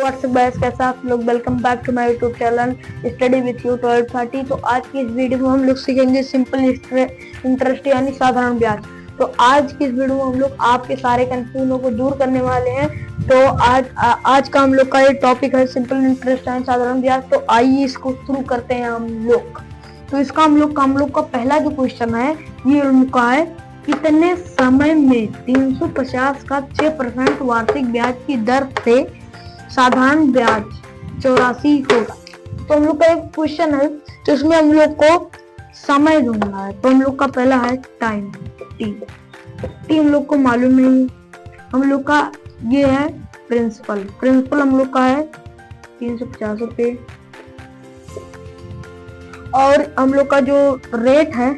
WhatsApp guys, कैसा आप लोग। Welcome back to my YouTube channel study with you 1230। तो आज की इस वीडियो में हम लोग सीखेंगे सिंपल इंटरेस्ट यानी साधारण ब्याज। तो आज की इस वीडियो में हम लोग आपके सारे कंफ्यूजनों को दूर करने वाले हैं। तो आज का हम लोग का ये टॉपिक है सिंपल इंटरेस्ट यानी साधारण ब्याज। तो आइए इसको शुरू करते हैं हम लोग। तो इसका हम लोग का पहला जो क्वेश्चन है ये उनका है, कितने समय में 350 का 6% वार्षिक ब्याज की दर से साधारण ब्याज 84 होगा। तो हम लोग का एक क्वेश्चन है, तो इसमें हम लोग को समय ढूंढना है। तो हम लोग का पहला है टाइम, टी हम लोग को मालूम नहीं। हम लोग का ये है प्रिंसिपल हम लोग का है 350 रुपये। और हम लोग का जो रेट है,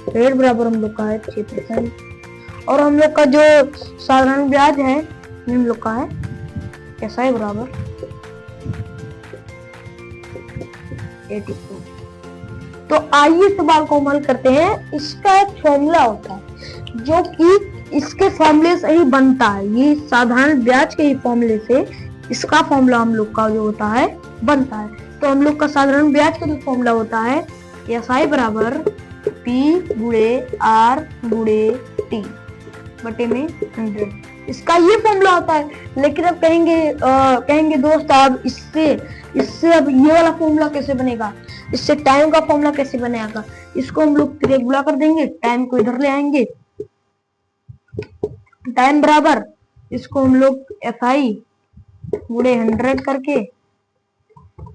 रेट बराबर हम लोग का है 6%। और हम लोग का जो साधारण ब्याज है हम लोग का है कैसा है बराबर 84। तो आइए सवाल को हल करते हैं। इसका एक फॉर्मूला होता है जो कि इसके फॉर्मूले से ही बनता है। ये साधारण ब्याज के ही फॉर्मूले से इसका फॉर्मूला हम लोग का जो होता है बनता है। तो हम लोग का साधारण ब्याज का जो फॉर्मूला होता है SI बराबर P गुणे R गुणे T बटे में 100। इसका ये फॉर्मूला होता है। लेकिन अब कहेंगे दोस्त अब इससे अब ये वाला फॉर्मूला कैसे बनेगा, इससे टाइम का फॉर्मूला कैसे बनेगा। इसको हम लोग फिर एक गुणा कर देंगे, टाइम को इधर ले आएंगे। टाइम बराबर इसको हम लोग FI गुणे 100 करके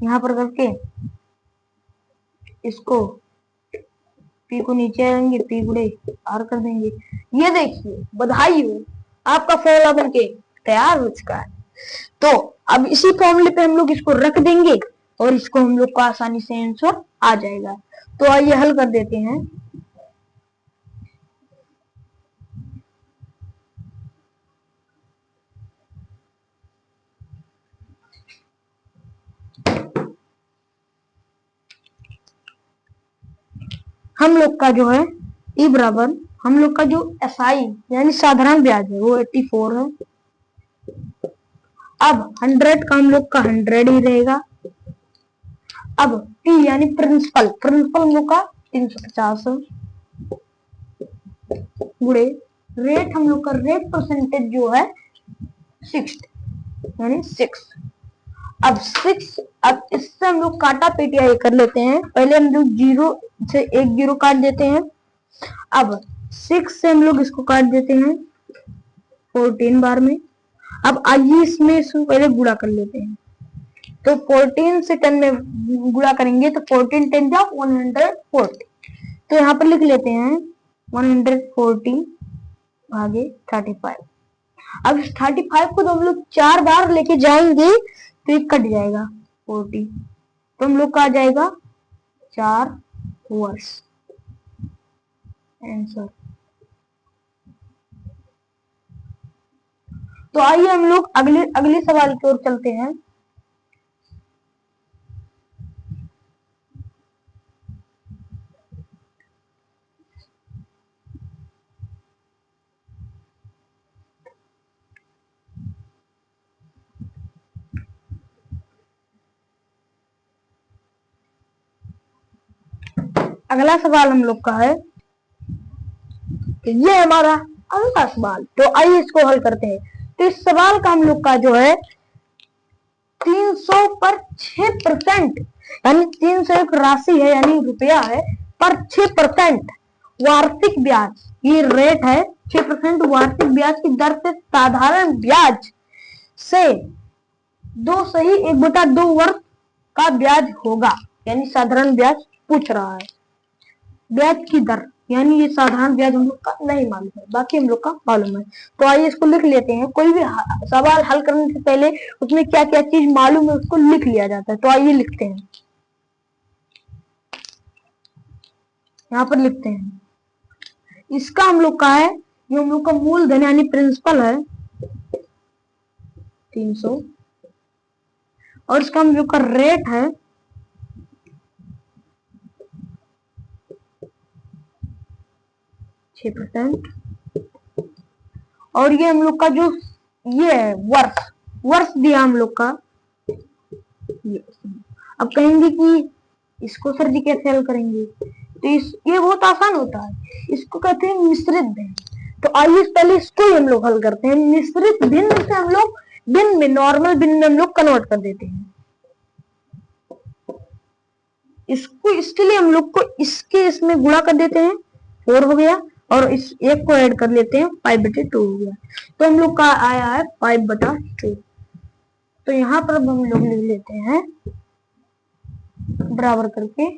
यहाँ पर करके इसको P को नीचे आएंगे, P गुणे R कर देंगे। ये देखिए, बधाई हो, आपका फॉर्मूला बनके तैयार हो चुका है। तो अब इसी फॉर्मूले पे हम लोग इसको रख देंगे और इसको हम लोग को आसानी से आंसर आ जाएगा। तो आइए हल कर देते हैं। हम लोग का जो है E बराबर हम लोग का जो SI यानी साधारण ब्याज है वो 84 है। अब 100 का हम लोग का 100 ही रहेगा। अब P यानी प्रिंसिपल हम लोग का 350 गुणे रेट हम लोग का रेट परसेंटेज जो है 60 यानी 6। अब इससे हम लोग काटा पेटिया कर लेते हैं। पहले हम लोग 0 से 1 0 काट देते हैं। अब 6 से हम लोग इसको काट देते हैं 14 बार में। अब आइए इसमें पहले गुणा कर लेते हैं। तो 14 से 10 में गुणा करेंगे तो 14 10 जा 140। तो यहाँ पर लिख लेते हैं 140 भागे 35। अब 35 को तो हम लोग 4 बार लेके जाएंगे तो ये कट जाएगा 40। तो हम लोग का आ जाएगा 4 वर्ष आंसर। तो आइए हम लोग अगले सवाल की ओर चलते हैं। अगला सवाल हम लोग का है, ये हमारा अगला सवाल। तो आइए इसको हल करते हैं। तो इस सवाल का हम लोग का जो है 300 पर 6% यानी 300 एक राशि है यानी रुपया है, पर 6% वार्षिक ब्याज, ये रेट है 6% वार्षिक ब्याज की दर से साधारण ब्याज से 2/1/2 वर्ष का ब्याज होगा। यानी साधारण ब्याज पूछ रहा है, ब्याज की दर यानी ये साधारण ब्याज हम लोग का नहीं मालूम है, बाकी हम लोग का मालूम है। तो आइए इसको लिख लेते हैं। कोई भी सवाल हल करने से पहले उसमें क्या क्या चीज मालूम है उसको लिख लिया जाता है। तो आइए लिखते हैं, यहाँ पर लिखते हैं। इसका हम लोग का है, ये हम लोग का मूलधन यानी प्रिंसिपल है 300। और इसका हम लोग का रेट है 6%। और ये हम लोग का जो ये है वर्ष दिया हम लोग का। अब कहेंगे कि इसको सर जी कैसे हल करेंगे, तो ये बहुत आसान होता है, इसको कहते हैं मिश्रित भिन्न। तो आइए पहले इसको ही हम लोग हल करते हैं। मिश्रित भिन्न से हम लोग भिन्न में, नॉर्मल भिन्न में हम लोग कन्वर्ट कर देते हैं। इसको, इसके लिए हम लोग को इसके इसमें गुणा कर देते हैं, 4 हो गया, और इस एक को ऐड कर लेते हैं, 5/2 हो गया। तो हम लोग का आया है 5/2। तो यहाँ पर हम लोग लिख लेते हैं बराबर करके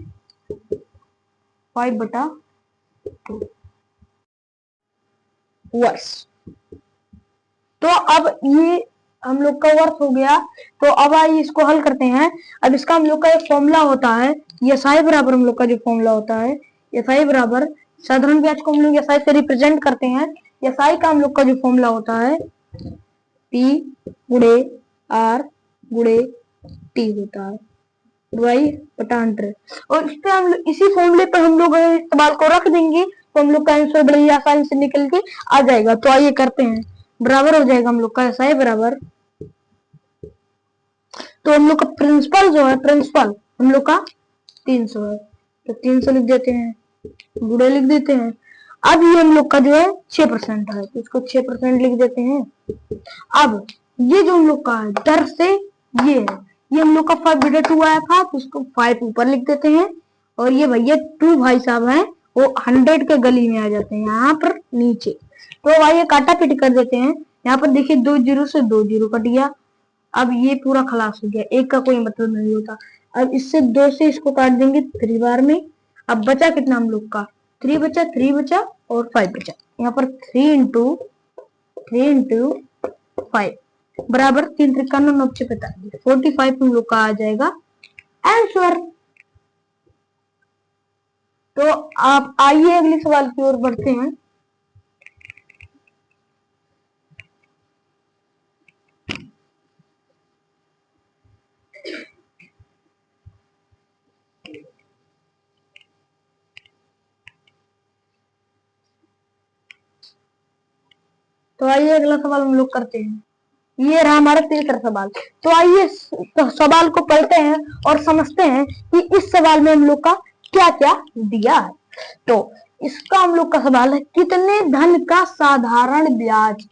5/2 वर्ष। तो अब ये हम लोग का वर्ष हो गया। तो अब आइए इसको हल करते हैं। अब इसका हम लोग का एक फॉर्मूला होता है, एसआई बराबर हम लोग का जो फॉर्मूला होता है, एसआई बराबर साधारण ब्याज को हम लोग एसआई से रिप्रेजेंट करते हैं। एसआई का हम लोग का जो फॉर्मूला होता है P गुणे R गुणे T होता है, y/100। और इस पे हम इसी फॉर्मूले पे हम लोग सवाल को रख देंगे, तो हम लोग का आंसर बड़ी आसानी से निकल के आ जाएगा। तो आइए करते हैं। बराबर हो जाएगा हम लोग का एसआई बराबर, तो हम लोग का प्रिंसिपल जो है, प्रिंसिपल हम लोग का 300 है, तो 300 लिख देते हैं, गुणे लिख देते हैं। अब ये हम लोग का जो है 6% है, तो इसको 6% लिख देते हैं। अब ये जो हम लोग का है दर से ये है, ये हम लोग का 5/2 आया था, तो इसको 5 ऊपर लिख देते हैं। और ये भैया 2 भाई साहब हैं, वो 100 के गली में आ जाते हैं यहाँ पर नीचे। तो भाई ये काटा पीटी कर देते हैं। यहाँ पर देखिए 2 जीरो से 2 जीरो कट गया। अब ये पूरा खलास हो गया, एक का कोई मतलब नहीं होता। अब इससे 2 से इसको काट देंगे 3 बार में। अब बचा कितना हम लोग का, 3 बचा, 3 बचा और 5 बचा। यहाँ पर 3 इंटू 5 बराबर 3 त्रिका 9 9 45, 45 हम लोग का आ जाएगा आंसर। तो आप आइए अगले सवाल की ओर बढ़ते हैं। तो आइए अगला सवाल हम लोग करते हैं। ये रहा हमारा तीसरा सवाल। तो आइए सवाल को पढ़ते हैं और समझते हैं कि इस सवाल में हम लोग का क्या क्या दिया है। तो इसका हम लोग का सवाल है, कितने धन का साधारण ब्याज,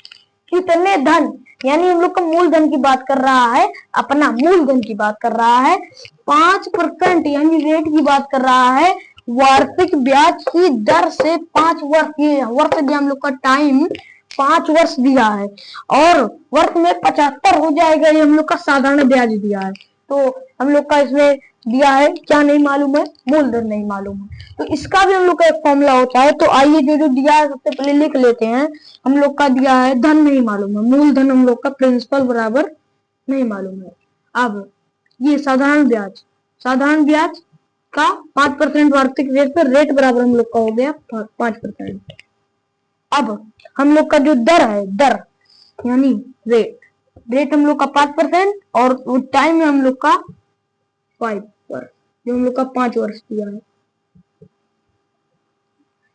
कितने धन, यानी हम लोग का मूलधन की बात कर रहा है, अपना मूलधन की बात कर रहा है, 5% यानी रेट की बात कर रहा है, वार्षिक ब्याज की दर से 5 वर्ष, ये वर्ष दिया हम लोग का टाइम 5 वर्ष दिया है, और वर्ष में 75 हो जाएगा, ये हम लोग का साधारण ब्याज दिया है। तो हम लोग का इसमें दिया है क्या नहीं मालूम है, मूलधन नहीं मालूम है। तो इसका भी हम लोग का एक फॉर्मूला होता है। तो आइए जो जो दिया है सबसे पहले लिख लेते हैं। हम लोग का दिया है धन नहीं मालूम है, मूलधन हम लोग का प्रिंसिपल बराबर नहीं मालूम है। अब ये साधारण ब्याज, साधारण ब्याज का 5% वार्षिक रेट पर, रेट बराबर हम लोग का हो गया 5%। अब हम लोग का जो दर है, दर यानी रेट, रेट हम लोग का 5% और टाइम है हम लोग का 5 वर्ष, जो हम लोग का 5 वर्ष दिया है,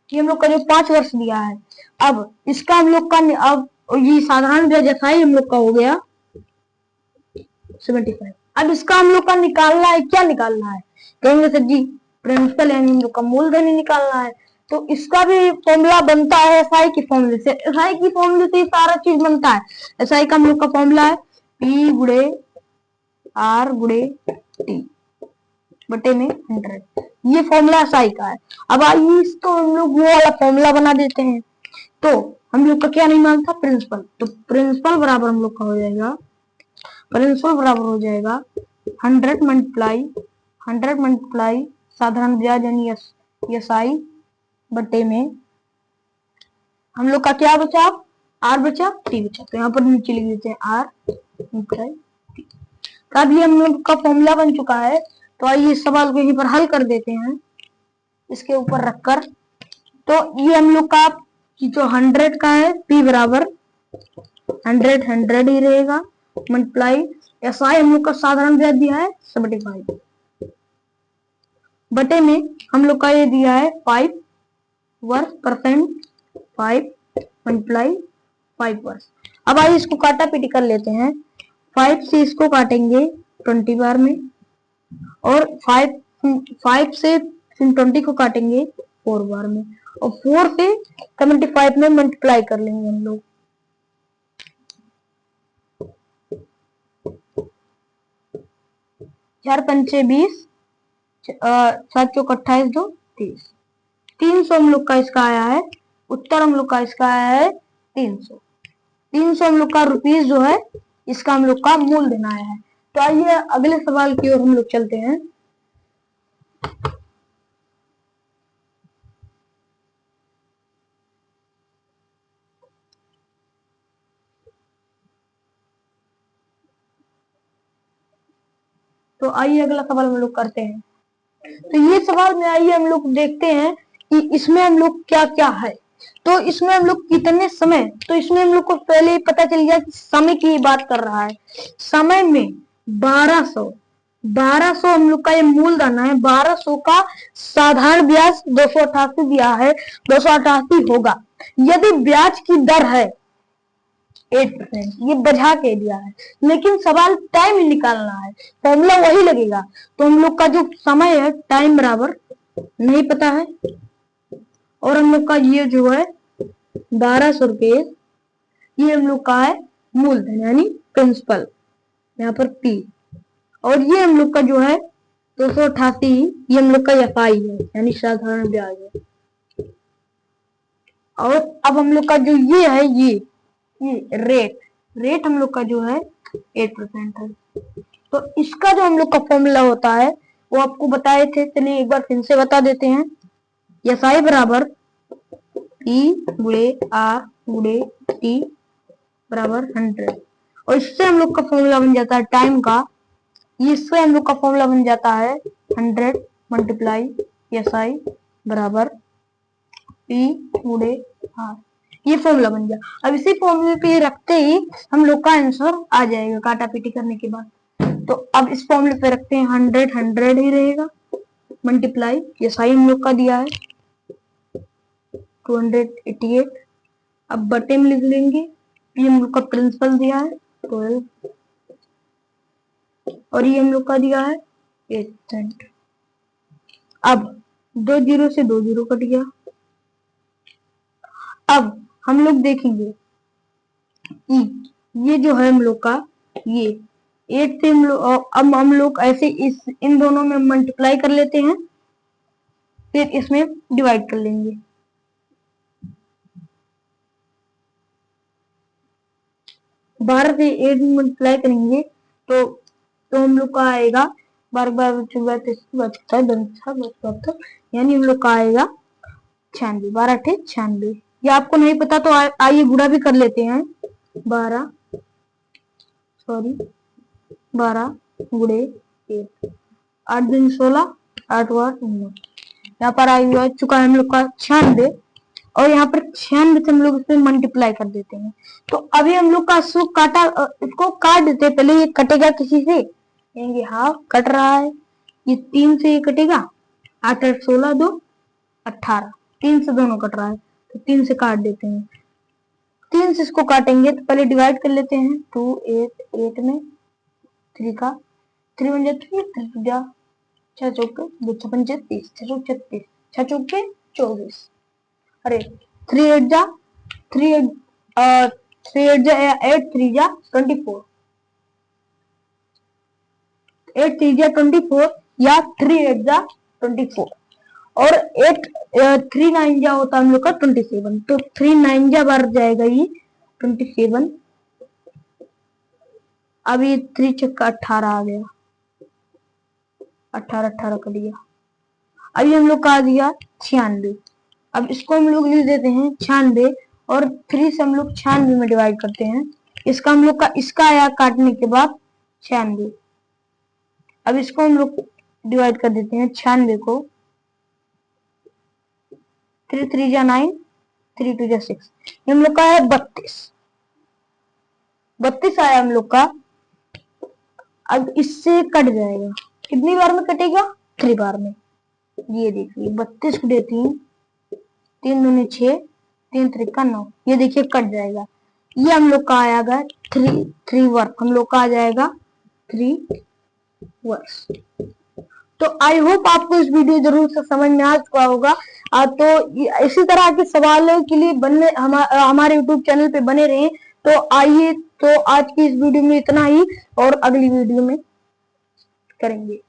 ये हम लोग का जो 5 वर्ष दिया है। अब इसका हम लोग का, अब ये साधारण ब्याज एसआई हम लोग का हो गया 75। अब इसका हम लोग का निकालना है, क्या निकालना है, कहेंगे सर जी प्रिंसिपल यानी हम लोग का मूलधन ही निकालना है। तो इसका भी फॉर्मूला बनता है एसआई की फॉर्मूले से, एसआई की फॉर्मूले से सारा चीज बनता है। एसआई का हम लोग का फॉर्मूला है P गुणे R गुणे T बटे में 100, ये फॉर्मूला एसआई का है। अब आइए इसको हम लोग वो वाला फॉर्मूला बना देते हैं। तो हम लोग का क्या नहीं मानता, प्रिंसिपल, तो प्रिंसिपल बराबर हम लोग का हो जाएगा, प्रिंसिपल बराबर हो जाएगा 100 मल्टीप्लाई साधारण ब्याज यानी एसआई बटे में हम लोग का क्या बचा, आर बचा, टी बचा। तो यहाँ पर नीचे लिख देते हैं आर मल्टीप्लाई टी। अब ये हम लोग का फॉर्मूला बन चुका है। तो आइए इस सवाल को यहीं पर हल कर देते हैं, इसके ऊपर रखकर। तो ये हम लोग का जो 100 का है, पी बराबर 100 ही रहेगा, मल्टीप्लाई एसआई हम लोग का साधारण ब्याज दिया है 75 बटे में हम लोग का ये दिया है 5 वर्ष परसेंट, 5 मल्टीप्लाई 5 वर्ष। अब आइए इसको काटा पीटी कर लेते हैं। 5 से इसको काटेंगे 20 बार में, और 5 से 20 को काटेंगे 4 बार में, और 4 से 75 में मल्टीप्लाई कर लेंगे हम लोग। 4 पंचे 20, 7 चौक 28, 2 30। 300 हम लोग का इसका आया है, उत्तर हम लोग का इसका आया है 300। 300 हम लोग का रुपीज जो है इसका हम लोग का मूल धन आया है। तो आइए अगले सवाल की ओर हम लोग चलते हैं। तो आइए अगला सवाल हम लोग करते हैं। तो ये सवाल में आइए हम लोग देखते हैं कि इसमें हम लोग क्या क्या है। तो इसमें हम लोग कितने समय, तो इसमें हम लोग को पहले ही पता चल गया कि समय की बात कर रहा है। समय में 1200 हम लोग का ये मूलधन है। 1200 का साधारण ब्याज 288 दिया है, 288 होगा। यदि ब्याज की दर है 8%, ये बजा के दिया है, लेकिन सवाल टाइम ही निकालना है, फॉर्मूला वही लगेगा। तो हम लोग का जो समय है टाइम बराबर नहीं पता है, और हम लोग का ये जो है 1200 रुपये, ये हम लोग का है मूलधन यानी प्रिंसिपल, यहाँ पर P, और ये हम लोग का जो है 288, ये हम लोग का FI है यानी साधारण ब्याज है। और अब हम लोग का जो ये है ये रेट हम लोग का जो है 8% है। तो इसका जो हम लोग का फॉर्मूला होता है वो आपको बताए थे, चलिए एक बार फिर से बता देते हैं। SI बराबर E गुणे R गुणे T बराबर 100, और इससे हम लोग का फॉर्मूला बन जाता है टाइम का, इससे हम लोग का फॉर्मूला बन जाता है 100 मल्टीप्लाई SI बराबर P गुणे R। ये फॉर्मूला बन गया। अब इसी फॉर्मूले पे रखते ही हम लोग का आंसर आ जाएगा काटा पीटी करने के बाद। तो अब इस फॉर्मूले पे रखते हैं 100 ही रहेगा, मल्टीप्लाई SI हम लोग का दिया है 288, अब बटे में लिख लेंगे, ये हम लोग का प्रिंसिपल दिया है 12, और ये हम लोग का दिया है 8%। अब 2 जीरो से 2 जीरो कट गया। अब हम लोग देखेंगे ये जो है हम लोग का ये 8 से हम लोग, अब हम लोग ऐसे इन दोनों में मल्टीप्लाई कर लेते हैं, फिर इसमें डिवाइड कर लेंगे। 12 से 8 में मल्टीप्लाई करेंगे तो हम लोग का आएगा 12 यानी हम लोग का आएगा 96, 12 अठे 96। ये आपको नहीं पता तो आइए गुणा भी कर लेते हैं। 12 गुणे 8, 8 दिन 16, 8 बार 19, यहाँ पर आ चुका है हम लोग का 96, और यहाँ पर 96 से हम लोग इसमें मल्टीप्लाई कर देते हैं। तो अभी हम लोग का इसको काट देते हैं। पहले ये कटेगा किसी से, कहेंगे हाँ कट रहा है, ये 3 से ये कटेगा, 8 8 16 2 18, 3 से दोनों कट रहा है तो 3 से काट देते हैं। 3 से इसको काटेंगे तो पहले डिवाइड कर लेते हैं। 2 8 8 में 3 का 3 बन जाती 3 जा 6 चौके 2 6 पंचे 30, 6 चौक 36, 6 चौके 24, अरे 3 8 जा 3 8 जा 8 3 जा 24, 8 3 जा 24 या 3 8 जा 24, और 8 3 9 जा होता है हम लोग का 27, तो 3 9 जा बार जाएगा ये 27। अब ये 3 छक्का 18 आ गया, 18 18 कर दिया। अभी हम लोग का आ दिया 96। अब इसको हम लोग लिख देते हैं 96, और 3 से हम लोग 96 में डिवाइड करते हैं। इसका हम लोग का इसका आया काटने के बाद 96। अब इसको हम लोग डिवाइड कर देते हैं 96 को, 3 3 जा 9, 3 2 जा 6, ये हम लोग का है 32 आया हम लोग का। अब इससे कट जाएगा, कितनी बार में कटेगा 3 बार में। ये देखिए 32 गुणे 3, 3 दूनी 6, 3 त्रिका 9, ये देखिए कट जाएगा। ये हम लोग का आएगा थ्री वर्क, हम लोग का आ जाएगा 3 वर्स। तो आई होप आपको इस वीडियो जरूर से समझ में आ चुका होगा। तो इसी तरह के सवालों के लिए हमारे यूट्यूब चैनल पे बने रहें। तो आइए, तो आज की इस वीडियो में इतना ही, और अगली वीडियो में करेंगे।